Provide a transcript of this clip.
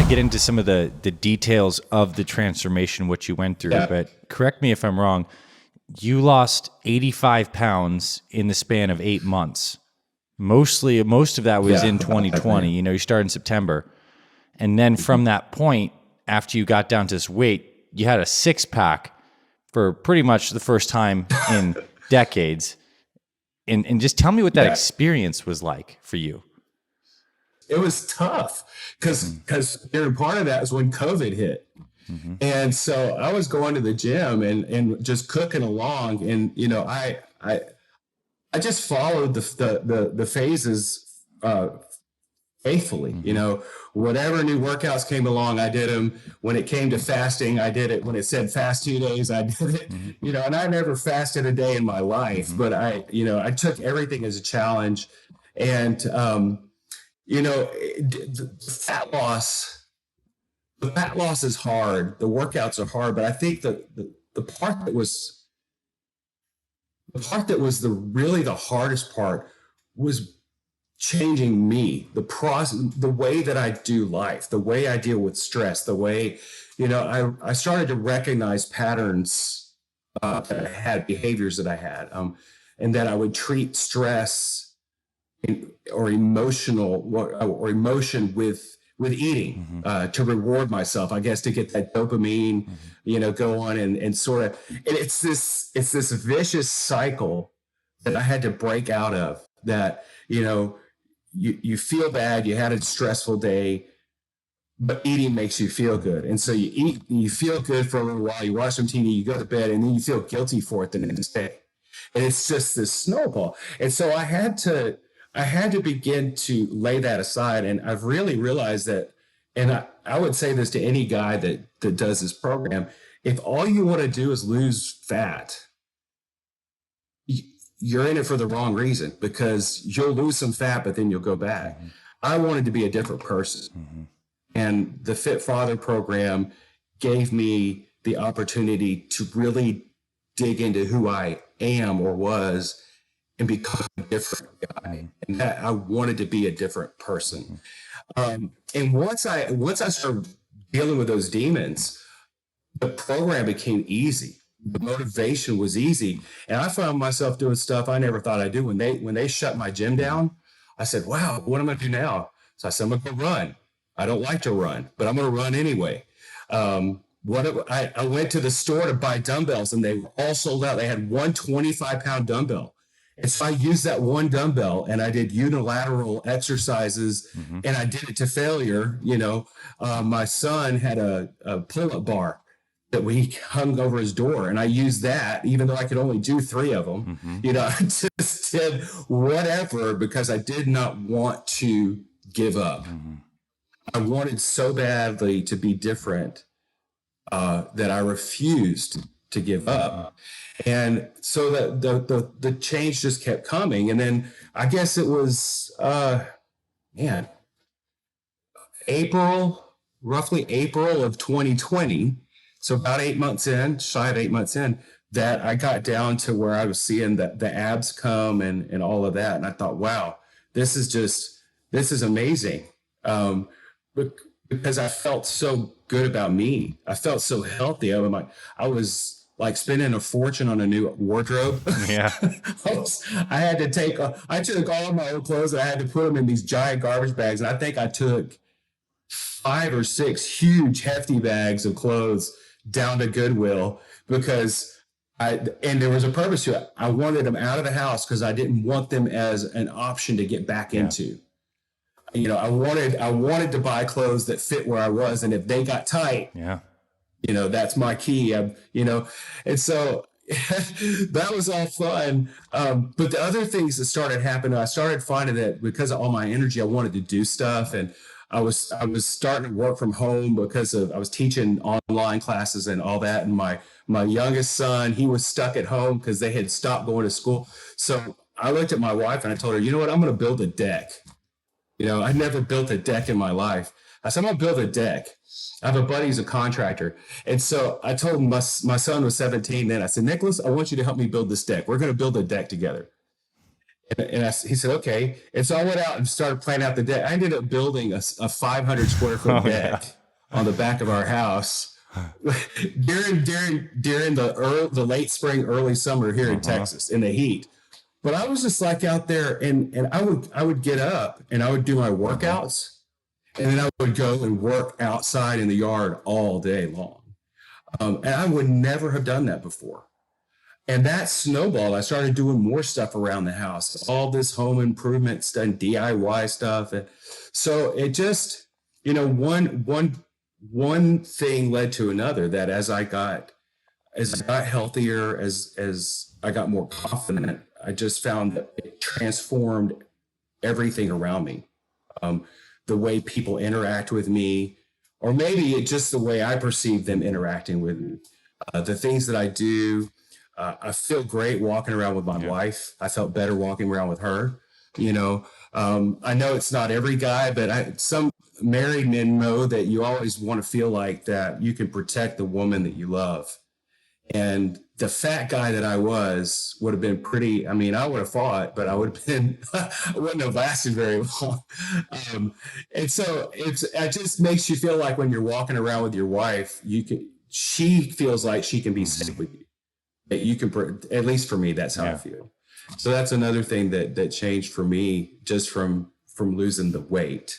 get into some of the details of the transformation, what you went through, but correct me if I'm wrong. You lost 85 pounds in the span of 8 months. Most of that was in 2020. You know, you started in September. And then from that point, after you got down to this weight, you had a 6-pack for pretty much the first time in decades. And just tell me what that experience was like for you. It was tough because part of that was when COVID hit. Mm-hmm. And so I was going to the gym and just cooking along. And, you know, I just followed the phases faithfully. Mm-hmm. You know, whatever new workouts came along, I did them. When it came to fasting, I did it. When it said fast 2 days, I did it. Mm-hmm. You know, and I never fasted a day in my life, but I took everything as a challenge. And, you know, the fat loss is hard. The workouts are hard, but I think the part that was really the hardest part was changing me, the way that I do life, the way I deal with stress, the way, you know, I started to recognize patterns that I had, behaviors that I had, and that I would treat stress or emotion with eating, to reward myself, I guess, to get that dopamine, you know, go on and sort of, and it's this vicious cycle that I had to break out of, that, you know, you feel bad, you had a stressful day, but eating makes you feel good. And so you eat, and you feel good for a little while, you watch some TV, you go to bed, and then you feel guilty for it the next day. And it's just this snowball. And so I had to begin to lay that aside. And I've really realized that, and I would say this to any guy that does this program, if all you want to do is lose fat, you're in it for the wrong reason, because you'll lose some fat, but then you'll go back. Mm-hmm. I wanted to be a different person. Mm-hmm. And the Fit Father program gave me the opportunity to really dig into who I am or was and become a different guy. And that I wanted to be a different person. And once I started dealing with those demons, the program became easy. The motivation was easy. And I found myself doing stuff I never thought I'd do. When they shut my gym down, I said, wow, what am I going to do now? So I said, I'm going to go run. I don't like to run, but I'm going to run anyway. I went to the store to buy dumbbells, and they were all sold out. They had one 25-pound dumbbell. And so I used that one dumbbell, and I did unilateral exercises, and I did it to failure. You know, my son had a pull-up bar that we hung over his door, and I used that, even though I could only do 3 of them. You know, I just did whatever, because I did not want to give up. I wanted so badly to be different that I refused to give up. And so the change just kept coming. And then I guess it was, roughly April of 2020. So about 8 months in, shy of 8 months in, that I got down to where I was seeing the abs come and all of that. And I thought, wow, this is amazing. Because I felt so good about me. I felt so healthy. I was like spending a fortune on a new wardrobe. Yeah. I took all of my old clothes and I had to put them in these giant garbage bags. And I think I took 5 or 6 huge, hefty bags of clothes down to Goodwill, because and there was a purpose to it. I wanted them out of the house because I didn't want them as an option to get back into. You know, I wanted to buy clothes that fit where I was, and if they got tight, you know, that's my key. You know, and so that was all fun. But the other things that started happening, I started finding that because of all my energy, I wanted to do stuff, and I was starting to work from home because I was teaching online classes and all that. And my youngest son, he was stuck at home because they had stopped going to school. So I looked at my wife and I told her, you know what, I'm going to build a deck. You know, I'd never built a deck in my life. I said, I'm going to build a deck. I have a buddy who's a contractor. And so I told him, my son was 17 then. I said, Nicholas, I want you to help me build this deck. We're going to build a deck together. He said, okay. And so I went out and started planning out the deck. I ended up building a 500 square foot deck on the back of our house during the late spring, early summer here in Texas in the heat. But I was just like out there, and I would get up and I would do my workouts, and then I would go and work outside in the yard all day long. And I would never have done that before. And that snowballed. I started doing more stuff around the house, all this home improvement stuff, DIY stuff. And so it just, one thing led to another, that as I got healthier, as I got more confident, I just found that it transformed everything around me. The way people interact with me, or maybe it's just the way I perceive them interacting with me. The things that I do, I feel great walking around with my wife. I felt better walking around with her. I know it's not every guy, but some married men know that you always want to feel like that you can protect the woman that you love. And the fat guy that I was would have been I would have fought, but I wouldn't have lasted very long. And so it just makes you feel like when you're walking around with your wife, she feels like she can be safe with you. That you can, at least for me, that's how I feel. So that's another thing that changed for me, just from losing the weight.